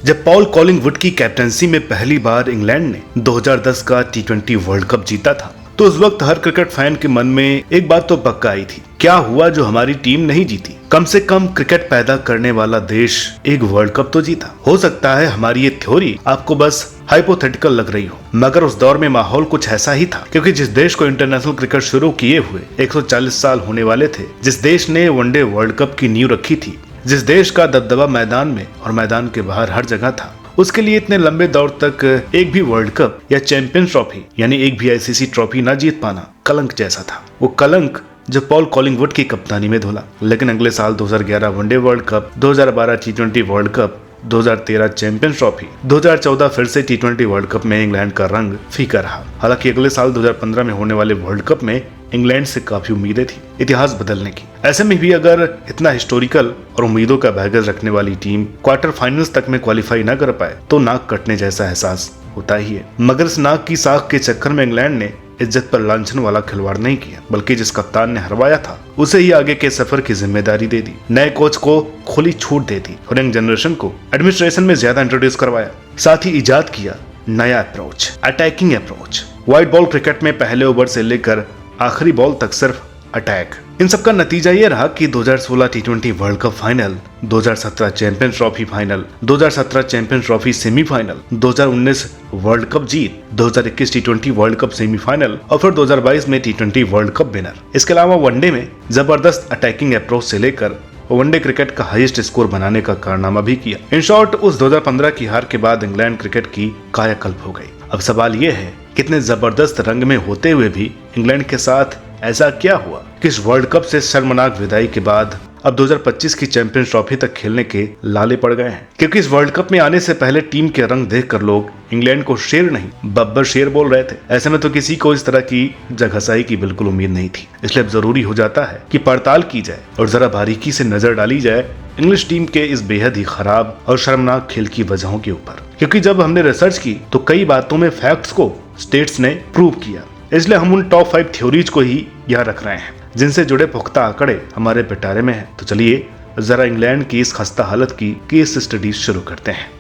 जब Paul Collingwood की captaincy में पहली बार इंग्लैंड ने 2010 का टी20 वर्ल्ड कप जीता था तो उस वक्त हर क्रिकेट फैन के मन में एक बात तो पक्का आई थी, क्या हुआ जो हमारी टीम नहीं जीती। कम से कम क्रिकेट पैदा करने वाला देश एक वर्ल्ड कप तो जीता। हो सकता है हमारी ये थ्योरी आपको बस हाइपोथेटिकल लग रही हो, मगर उस दौर में माहौल कुछ ऐसा ही था, क्योंकि जिस देश को इंटरनेशनल क्रिकेट शुरू किए हुए 140 साल होने वाले थे, जिस देश ने वनडे वर्ल्ड कप की नींव रखी थी, जिस देश का दबदबा मैदान में और मैदान के बाहर हर जगह था, उसके लिए इतने लंबे दौर तक एक भी वर्ल्ड कप या चैंपियंस ट्रॉफी यानी एक भी आईसीसी ट्रॉफी ना जीत पाना कलंक जैसा था। वो कलंक जो पॉल कॉलिंगवुड की कप्तानी में धुला। लेकिन अगले साल 2011 वनडे वर्ल्ड कप, 2012 टी20 वर्ल्ड कप, 2013 चैंपियंस ट्रॉफी, 2014 फिर से टी20 वर्ल्ड कप में इंग्लैंड का रंग फीका रहा। हालांकि अगले साल 2015 में होने वाले वर्ल्ड कप में इंग्लैंड से काफी उम्मीदें थी इतिहास बदलने की। ऐसे में भी अगर इतना हिस्टोरिकल और उम्मीदों का बैगेज रखने वाली टीम क्वार्टर फाइनल्स तक में क्वालिफाई न कर पाए तो नाक कटने जैसा एहसास होता ही है। मगर इस नाक की साख के चक्कर में इंग्लैंड ने इज्जत पर लांछन वाला खिलवाड़ नहीं किया, बल्कि जिस कप्तान ने हरवाया था उसे ही आगे के सफर की जिम्मेदारी दे दी, नए कोच को खुली छूट दे दी और यंग जनरेशन को एडमिनिस्ट्रेशन में ज्यादा इंट्रोड्यूस करवाया। साथ ही इजाद किया नया approach, attacking approach. White ball cricket में पहले ओवर से लेकर आखिरी बॉल तक सिर्फ अटैक। इन सब का नतीजा ये रहा कि 2016 टी20 world cup final, 2017 champions trophy final, 2017 champions trophy semifinal, 2019 world cup जीत, 2021 टी20 वर्ल्ड कप सेमीफाइनल और फिर 2022 में टी20 वर्ल्ड कप विनर। इसके अलावा वनडे में जबरदस्त अटैकिंग अप्रोच से लेकर वनडे क्रिकेट का हाईएस्ट स्कोर बनाने का कारनामा भी किया। इन शॉर्ट, उस 2015 की हार के बाद इंग्लैंड क्रिकेट की कायाकल्प हो गई। अब सवाल ये है, कितने जबरदस्त रंग में होते हुए भी इंग्लैंड के साथ ऐसा क्या हुआ कि इस वर्ल्ड कप से शर्मनाक विदाई के बाद अब 2025 की चैंपियंस ट्रॉफी तक खेलने के लाले पड़ गए हैं। क्योंकि इस वर्ल्ड कप में आने से पहले टीम के रंग देखकर लोग इंग्लैंड को शेर नहीं बब्बर शेर बोल रहे थे। ऐसे में तो किसी को इस तरह की जगहसाई की बिल्कुल उम्मीद नहीं थी। इसलिए अब जरूरी हो जाता है कि पड़ताल की जाए और जरा बारीकी से नजर डाली जाए इंग्लिश टीम के इस बेहद ही खराब और शर्मनाक खेल की वजहों के ऊपर। क्योंकि जब हमने रिसर्च की तो कई बातों में फैक्ट्स को स्टेट्स ने प्रूव किया। इसलिए हम उन टॉप 5 थ्योरीज को ही यहाँ रख रहे हैं जिनसे जुड़े पुख्ता आंकड़े हमारे पिटारे में हैं। तो चलिए जरा इंग्लैंड की इस खस्ता हालत की केस स्टडीज शुरू करते हैं।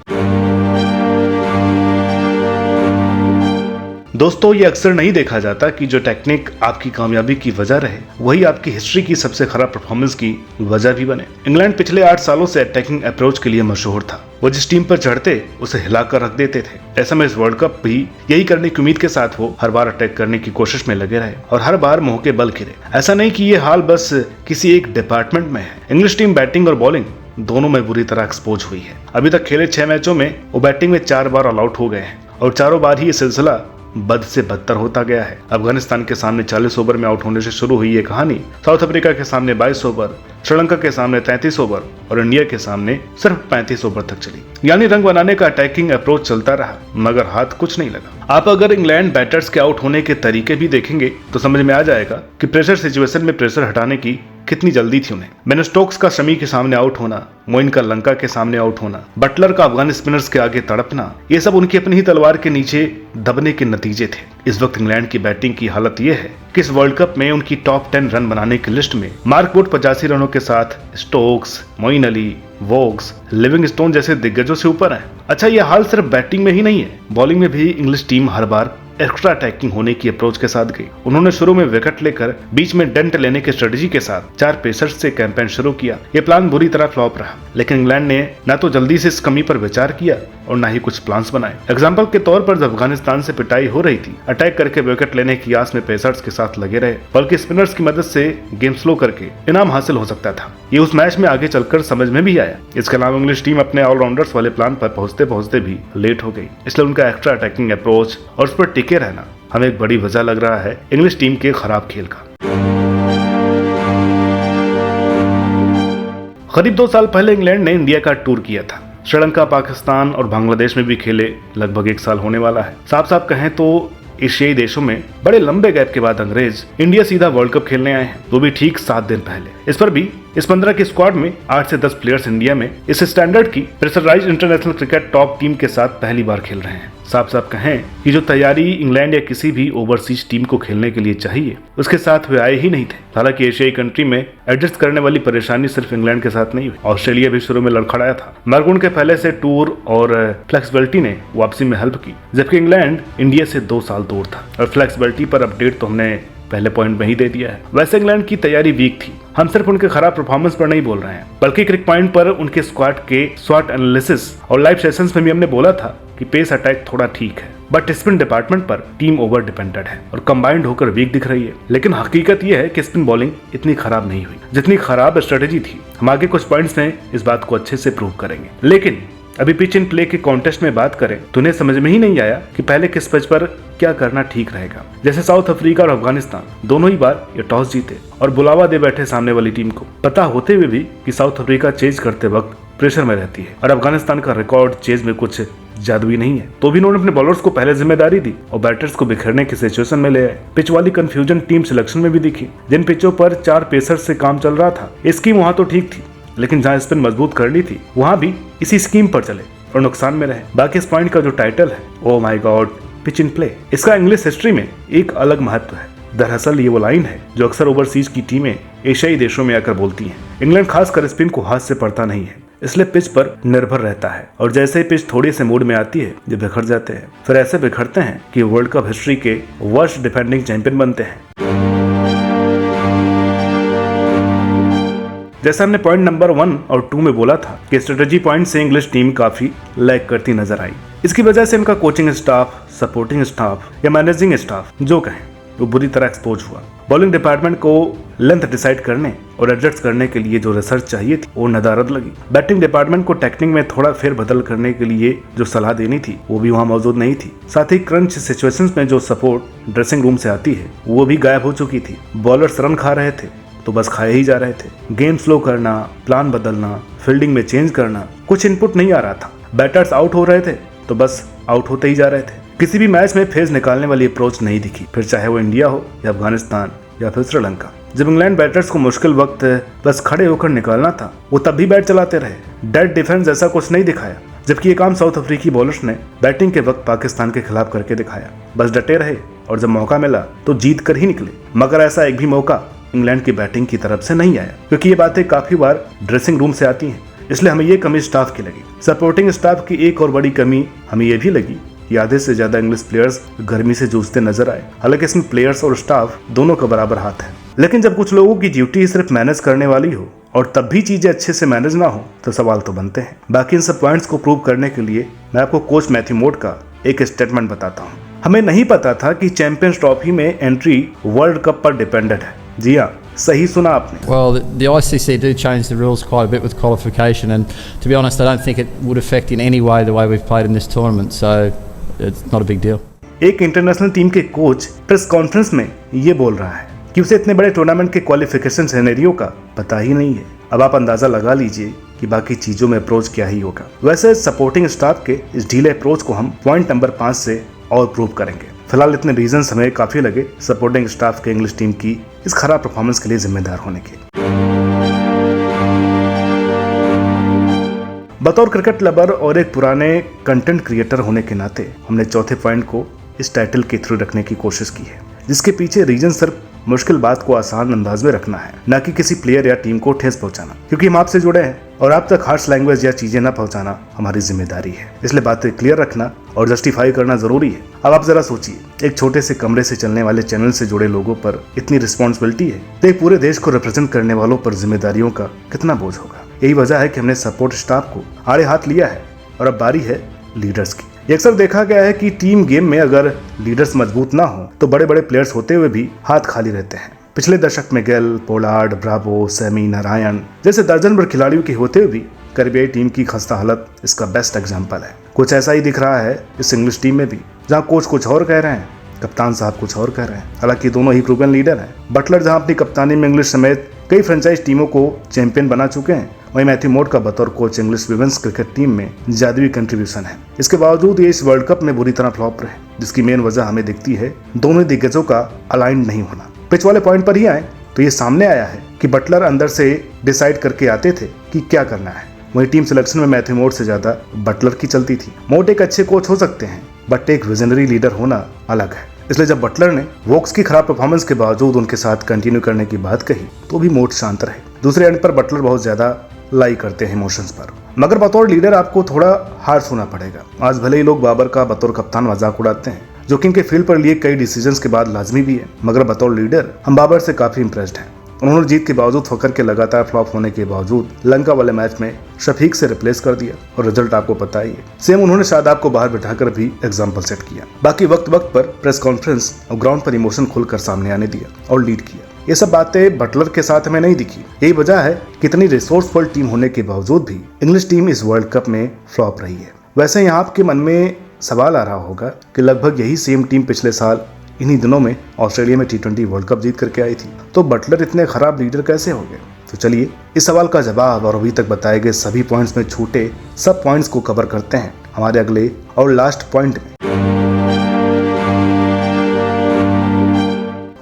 दोस्तों, ये अक्सर नहीं देखा जाता कि जो टेक्निक आपकी कामयाबी की वजह रहे वही आपकी हिस्ट्री की सबसे खराब परफॉर्मेंस की वजह भी बने। इंग्लैंड पिछले 8 सालों से अटैकिंग अप्रोच के लिए मशहूर था। वो जिस टीम पर चढ़ते उसे हिलाकर रख देते थे। ऐसा में इस वर्ल्ड कप भी यही करने की उम्मीद के साथ वो हर बार अटैक करने की कोशिश में लगे रहे और हर बार मुंह के बल गिरे। ऐसा नहीं कि ये हाल बस किसी एक डिपार्टमेंट में है। इंग्लिश टीम बैटिंग और बॉलिंग दोनों में बुरी तरह एक्सपोज हुई है। अभी तक खेले 6 मैचों में वो बैटिंग में 4 बार ऑल आउट हो गए हैं और चारों बार ही ये सिलसिला बद से बदतर होता गया है। अफगानिस्तान के सामने 40 ओवर में आउट होने से शुरू हुई ये कहानी साउथ अफ्रीका के सामने 22 ओवर, श्रीलंका के सामने 33 ओवर और इंडिया के सामने सिर्फ 35 ओवर तक चली। यानी रंग बनाने का अटैकिंग अप्रोच चलता रहा मगर हाथ कुछ नहीं लगा। आप अगर इंग्लैंड बैटर्स के आउट होने के तरीके भी देखेंगे तो समझ में आ जाएगा कि प्रेशर सिचुएशन में प्रेशर हटाने की कितनी जल्दी थी उन्हें। बेन स्टोक्स का शमी के सामने आउट होना, मोइन का लंका के सामने आउट होना, बटलर का अफगान स्पिनर्स के आगे तड़पना, ये सब उनकी अपनी ही तलवार के नीचे दबने के नतीजे थे। इस वक्त इंग्लैंड की बैटिंग की हालत यह है कि इस वर्ल्ड कप में उनकी टॉप 10 रन बनाने की लिस्ट में मार्क वुड 85 रनों के साथ Stokes, Moeen Ali, Voges, Livingstone जैसे दिग्गजों से ऊपर है। अच्छा, यह हाल सिर्फ बैटिंग में ही नहीं है, बॉलिंग में भी इंग्लिश टीम हर बार एक्स्ट्रा अटैकिंग होने की अप्रोच के साथ गई। उन्होंने शुरू में विकेट लेकर बीच में डेंट लेने की स्ट्रेटजी के साथ 4 पेसर्स से कैंपेन शुरू किया। ये प्लान बुरी तरह फ्लॉप रहा, लेकिन इंग्लैंड ने न तो जल्दी से इस कमी पर विचार किया और न ही कुछ प्लान्स बनाए। एग्जाम्पल के तौर पर जब अफगानिस्तान से पिटाई हो रही थी, अटैक करके विकेट लेने की आस में पेसर्स के साथ लगे रहे, बल्कि स्पिनर्स की मदद से गेम स्लो करके इनाम हासिल हो सकता था। ये उस मैच में आगे चलकर समझ में भी आया। इसके अलावा इंग्लिश टीम अपने ऑलराउंडर्स वाले प्लान पर पहुंचते पहुंचते भी लेट हो गई। इसलिए उनका एक्स्ट्रा अटैकिंग अप्रोच और उस पर टिके रहना हमें एक बड़ी वजह लग रहा है इंग्लिश टीम के खराब खेल का। करीब 2 साल पहले इंग्लैंड ने इंडिया का टूर किया था। श्रीलंका, पाकिस्तान और बांग्लादेश में भी खेले। लगभग 1 साल होने वाला है। साफ साफ कहें तो एशियाई देशों में बड़े लंबे गैप के बाद अंग्रेज इंडिया सीधा वर्ल्ड कप खेलने आए हैं, वो भी ठीक 7 दिन पहले। इस पर भी इस 15 की स्क्वाड में 8 से 10 प्लेयर्स इंडिया में इस स्टैंडर्ड की pressurised international cricket top team के साथ पहली बार खेल रहे हैं। साफ साफ कहें कि जो तैयारी इंग्लैंड या किसी भी ओवरसीज टीम को खेलने के लिए चाहिए उसके साथ वे आए ही नहीं थे। हालांकि एशियाई कंट्री में एडजस्ट करने वाली परेशानी सिर्फ इंग्लैंड के साथ नहीं हुई, ऑस्ट्रेलिया भी शुरू में लड़खड़ाया था। मैलबोर्न के पहले से टूर और फ्लेक्सिबिलिटी ने वापसी में हेल्प की, जबकि इंग्लैंड इंडिया से 2 साल दूर था। और फ्लेक्सिबिलिटी पर अपडेट तो हमने पहले पॉइंट में ही दे दिया है। वैसे इंग्लैंड की तैयारी वीक थी, हम सिर्फ उनके खराब परफॉर्मेंस पर नहीं बोल रहे हैं, बल्कि क्रिक पॉइंट पर उनके स्क्वाड के स्वॉट एनालिसिस और लाइव सेशंस में भी हमने बोला था कि पेस अटैक थोड़ा ठीक है, बट स्पिन डिपार्टमेंट पर टीम ओवर डिपेंडेंट है और कंबाइंड होकर वीक दिख रही है। लेकिन हकीकत यह है कि स्पिन बॉलिंग इतनी खराब नहीं हुई जितनी खराब स्ट्रेटेजी थी। हम आगे कुछ पॉइंट्स में इस बात को अच्छे से प्रूव करेंगे। लेकिन अभी पिच इन प्ले के कॉन्टेस्ट में बात करें तो उन्हें समझ में ही नहीं आया कि पहले किस पिच पर क्या करना ठीक रहेगा। जैसे साउथ अफ्रीका और अफगानिस्तान दोनों ही बार ये टॉस जीते और बुलावा दे बैठे सामने वाली टीम को, पता होते हुए भी कि साउथ अफ्रीका चेज करते वक्त प्रेशर में रहती है और अफगानिस्तान का रिकॉर्ड चेज में कुछ जादुई नहीं है। तो भी उन्होंने अपने बॉलर्स को पहले जिम्मेदारी दी और बैटर्स को बिखरने की सिचुएशन में ले आए। पिच वाली कंफ्यूजन टीम सिलेक्शन में भी दिखी। जिन पिचों पर 4 पेसर से काम चल रहा था, स्कीम वहां तो ठीक थी, लेकिन जहां स्पिन मजबूत करनी थी वहां भी इसी स्कीम पर चले और नुकसान में रहे। बाकी इस पॉइंट का जो टाइटल है, oh my God pitch in play, इसका इंग्लिश हिस्ट्री में एक अलग महत्व है। दरअसल ये वो लाइन है जो अक्सर ओवरसीज की टीमें एशियाई देशों में आकर बोलती हैं। इंग्लैंड खासकर स्पिन को हाथ से पड़ता नहीं है, इसलिए पिच पर निर्भर रहता है और जैसे ही पिच थोड़ी से मूड में आती है ये बिखर जाते हैं। फिर ऐसे बिखरते हैं कि वर्ल्ड कप हिस्ट्री के वर्स्ट डिफेंडिंग चैंपियन बनते हैं। जैसा हमने पॉइंट नंबर 1 और 2 में बोला था कि स्ट्रेटेजी पॉइंट से इंग्लिश टीम काफी लैग करती नजर आई। इसकी वजह से इनका कोचिंग स्टाफ, सपोर्टिंग स्टाफ या मैनेजिंग स्टाफ जो कहें वो बुरी तरह एक्सपोज हुआ। बॉलिंग डिपार्टमेंट को लेंथ डिसाइड करने और एडजस्ट करने के लिए जो रिसर्च चाहिए थी वो नदारद लगी। बैटिंग डिपार्टमेंट को टेक्निक में थोड़ा फेरबदल करने के लिए जो सलाह देनी थी वो भी वहां मौजूद नहीं थी। साथ ही क्रंच सिचुएशंस में जो सपोर्ट ड्रेसिंग रूम से आती है वो भी गायब हो चुकी थी। बॉलर्स रन खा रहे थे तो बस खाए ही जा रहे थे। गेम स्लो करना, प्लान बदलना, फील्डिंग में चेंज करना, कुछ इनपुट नहीं आ रहा था। बैटर्स आउट हो रहे थे तो बस आउट होते ही जा रहे थे। किसी भी मैच में फेज निकालने वाली अप्रोच नहीं दिखी, फिर चाहे वो इंडिया हो या अफगानिस्तान या फिर श्रीलंका। जब इंग्लैंड बैटर्स को मुश्किल वक्त बस खड़े होकर निकालना था वो तब भी बैट चलाते रहे। डेड डिफेंस जैसा कुछ नहीं दिखाया, जबकि ये काम साउथ अफ्रीकी बॉलर्स ने बैटिंग के वक्त पाकिस्तान के खिलाफ करके दिखाया। बस डटे रहे और जब मौका मिला तो जीत कर ही निकले। मगर ऐसा एक भी मौका इंग्लैंड की बैटिंग की तरफ से नहीं आया, क्योंकि ये बातें काफी बार ड्रेसिंग रूम से आती हैं। इसलिए हमें ये कमी स्टाफ की लगी। सपोर्टिंग स्टाफ की एक और बड़ी कमी हमें ये भी लगी कि आधे से ज्यादा इंग्लिश प्लेयर्स गर्मी से जूझते नजर आए। हालांकि इसमें प्लेयर्स और स्टाफ दोनों का बराबर हाथ है, लेकिन जब कुछ लोगों की ड्यूटी सिर्फ मैनेज करने वाली हो और तब भी चीजें अच्छे से मैनेज ना हो तो सवाल तो बनते हैं। बाकी इन सब पॉइंट्स को प्रूव करने के लिए मैं आपको कोच मैथ्यू मोड का एक स्टेटमेंट बताता हूँ। हमें नहीं पता था कि चैंपियंस ट्रॉफी में एंट्री वर्ल्ड कप पर डिपेंडेंट है। जी हाँ, सही सुना आपने। Well, the ICC do change the rules quite a bit with qualification, and to be honest, I don't think it would affect in any way the way we've played in this tournament, so it's not a big deal. एक international team के coach press conference में ये बोल रहा है कि उसे इतने बड़े टूर्नामेंट के क्वालिफिकेशन सिनेरियो का पता ही नहीं है। अब आप अंदाजा लगा लीजिए कि बाकी चीजों में अप्रोच क्या ही होगा। वैसे सपोर्टिंग स्टाफ के इस ढीले अप्रोच को हम पॉइंट नंबर 5 से और प्रूव करेंगे। फिलहाल इतने रीजंस हमें काफी लगे सपोर्टिंग स्टाफ के इंग्लिश टीम की इस खराब परफॉर्मेंस के लिए जिम्मेदार होने के। बतौर क्रिकेट लवर और एक पुराने कंटेंट क्रिएटर होने के नाते हमने चौथे पॉइंट को इस टाइटल के थ्रू रखने की कोशिश की है, जिसके पीछे रीजन सिर्फ मुश्किल बात को आसान अंदाज में रखना है, न कि किसी प्लेयर या टीम को ठेस पहुंचाना। क्योंकि हम आपसे जुड़े हैं और आप तक हार्श लैंग्वेज या चीजें न पहुंचाना हमारी जिम्मेदारी है। इसलिए बातें क्लियर रखना और जस्टिफाई करना जरूरी है। अब आप जरा सोचिए, एक छोटे से कमरे से चलने वाले चैनल से जुड़े लोगों पर इतनी रिस्पॉन्सिबिलिटी है तो एक पूरे देश को रिप्रेजेंट करने वालों पर जिम्मेदारियों का कितना बोझ होगा। यही वजह है कि हमने सपोर्ट स्टाफ को आड़े हाथ लिया है और अब बारी है लीडर्स की। अक्सर देखा गया है कि टीम गेम में अगर लीडर्स मजबूत ना हो तो बड़े बड़े प्लेयर्स होते हुए भी हाथ खाली रहते हैं। पिछले दशक में गेल, पोलार्ड, ब्रावो, सैमी, नारायण जैसे दर्जन भर खिलाड़ियों के होते हुए भी कैरिबियाई टीम की खस्ता हालत इसका बेस्ट एग्जाम्पल है। कुछ ऐसा ही दिख रहा है इस इंग्लिश टीम में भी, जहाँ कोच कुछ और कह रहे हैं, कप्तान साहब कुछ और कह रहे हैं। हालांकि दोनों ही प्रूवन लीडर हैं। बटलर जहां अपनी कप्तानी में इंग्लिश समेत कई फ्रेंचाइज टीमों को चैंपियन बना चुके हैं, वहीं मैथ्यू मोड का बतौर coach English women's cricket team में जादुई कंट्रीब्यूशन है। इसके बावजूद ये इस वर्ल्ड कप में बुरी तरह फ्लॉप रहे, जिसकी मेन वजह हमें दिखती है दोनों दिग्गजों का अलाइंड नहीं होना। पिच वाले पॉइंट पर ही आए तो ये सामने आया है कि बटलर अंदर से डिसाइड करके आते थे कि क्या करना है, वहीं टीम सिलेक्शन में मैथ्यू मोड से ज्यादा बटलर की चलती थी। मोड एक अच्छे कोच हो सकते हैं, बट एक विजनरी लीडर होना अलग है। इसलिए जब बटलर ने वोक्स की खराब परफॉर्मेंस के बावजूद उनके साथ कंटिन्यू करने की बात कही तो भी मूड शांत रहे। दूसरे एंड पर बटलर बहुत ज्यादा लाई करते हैं इमोशंस पर, मगर बतौर लीडर आपको थोड़ा हार्श होना पड़ेगा। आज भले ही लोग बाबर का बतौर कप्तान मजाक उड़ाते हैं, जो कि इनके फील्ड पर लिए कई डिसीजंस के बाद लाजमी भी है, मगर बतौर लीडर हम बाबर से काफी इंप्रेस्ड हैं। उन्होंने जीत के बावजूद फकर के लगातार फ्लॉप होने के बावजूद लंका वाले मैच में शफीक से रिप्लेस कर दिया और रिजल्ट आपको पता ही है। सेम उन्होंने शादाब को बाहर बिठाकर भी एग्जाम्पल सेट किया। बाकी वक्त वक्त पर प्रेस कॉन्फ्रेंस और ग्राउंड पर इमोशन खुलकर सामने आने दिया और लीड किया। ये सब बातें बटलर के साथ हमें नहीं दिखी। यही वजह है कि इतनी रिसोर्सफुल टीम होने के बावजूद भी इंग्लिश टीम इस वर्ल्ड कप में फ्लॉप रही है। वैसे यहाँ आपके मन में सवाल आ रहा होगा कि लगभग यही सेम टीम पिछले साल इन्हीं दिनों में ऑस्ट्रेलिया में T20 वर्ल्ड कप जीत करके आई थी, तो बटलर इतने खराब लीडर कैसे हो गए? तो चलिए इस सवाल का जवाब और अभी तक बताए गए सभी पॉइंट्स में छूटे सब पॉइंट्स को कवर करते हैं हमारे अगले और लास्ट पॉइंट में।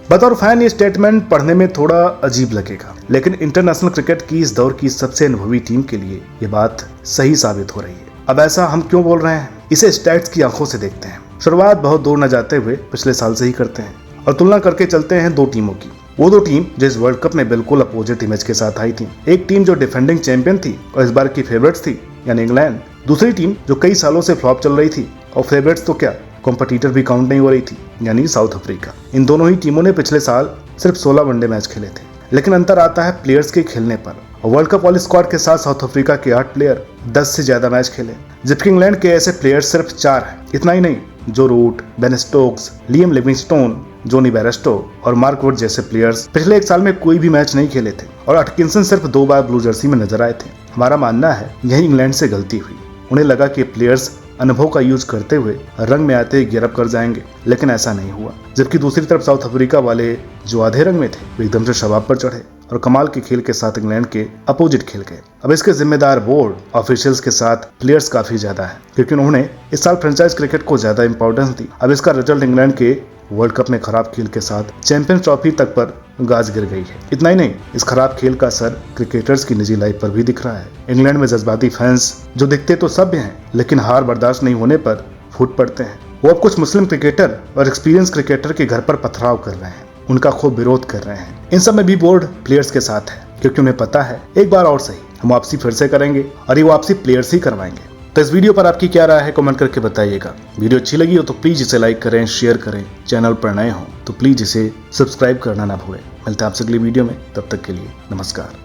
बतौर फैन ये स्टेटमेंट पढ़ने में थोड़ा अजीब लगेगा, लेकिन इंटरनेशनल क्रिकेट की इस दौर की सबसे अनुभवी टीम के लिए ये बात सही साबित हो रही है। अब ऐसा हम क्यों बोल रहे हैं? इसे स्टैट्स की आंखों से देखते हैं। शुरुआत बहुत दूर न जाते हुए पिछले साल से ही करते हैं और तुलना करके चलते हैं दो टीमों की। वो दो टीम जो इस वर्ल्ड कप में बिल्कुल अपोजिट इमेज के साथ आई थी। एक टीम जो डिफेंडिंग चैंपियन थी और इस बार की फेवरेट्स थी यानी इंग्लैंड। दूसरी टीम जो कई सालों से फ्लॉप चल रही थी और फेवरेट्स तो क्या कॉम्पिटिटर भी काउंट नहीं हो रही थी, यानी साउथ अफ्रीका। इन दोनों ही टीमों ने पिछले साल सिर्फ 16 वनडे मैच खेले थे, लेकिन अंतर आता है प्लेयर्स के खेलने पर। वर्ल्ड कप वाली स्क्वाड के साथ साउथ अफ्रीका के 8 प्लेयर 10 से ज्यादा मैच खेले, जबकि इंग्लैंड के ऐसे प्लेयर्स सिर्फ 4 हैं। इतना ही नहीं, Joe Root, Ben Stokes, Liam Livingstone, Jonny Bairstow और मार्क वुड जैसे प्लेयर्स पिछले एक साल में कोई भी मैच नहीं खेले थे और अटकिंसन सिर्फ 2 बार ब्लू जर्सी में नजर आए थे। हमारा मानना है यही इंग्लैंड से गलती हुई। उन्हें लगा कि प्लेयर्स अनुभव का यूज करते हुए रंग में आते ही गिरफ्त कर जाएंगे, लेकिन ऐसा नहीं हुआ। जबकि दूसरी तरफ साउथ अफ्रीका वाले जो आधे रंग में थे वो एकदम से शबाब पर चढ़े और कमाल के खेल के साथ इंग्लैंड के अपोजिट खेल गए। अब इसके जिम्मेदार बोर्ड ऑफिशियल्स के साथ प्लेयर्स काफी ज्यादा है, क्योंकि उन्होंने इस साल फ्रेंचाइज क्रिकेट को ज्यादा इंपॉर्टेंस दी। अब इसका रिजल्ट इंग्लैंड के वर्ल्ड कप में खराब खेल के साथ चैंपियंस ट्रॉफी तक पर गाज गिर गई है। इतना ही नहीं, इस खराब खेल का असर क्रिकेटर्स की निजी लाइफ पर भी दिख रहा है। इंग्लैंड में जज्बाती फैंस जो दिखते तो सभ्य हैं, लेकिन हार बर्दाश्त नहीं होने पर फूट पड़ते हैं। वो अब कुछ मुस्लिम क्रिकेटर और एक्सपीरियंस क्रिकेटर के घर पर पथराव कर रहे हैं, उनका खूब विरोध कर रहे हैं। इन सब में भी बोर्ड प्लेयर्स के साथ है, क्योंकि उन्हें पता है एक बार और सही हम वापसी फिर से करेंगे और ये वापसी प्लेयर्स ही करवाएंगे। तो इस वीडियो पर आपकी क्या राय है कमेंट करके बताइएगा। वीडियो अच्छी लगी हो तो प्लीज इसे लाइक करें, शेयर करें। चैनल पर नए हो तो प्लीज इसे सब्सक्राइब करना ना भूलें। मिलते हैं आपसे अगली वीडियो में, तब तक के लिए नमस्कार।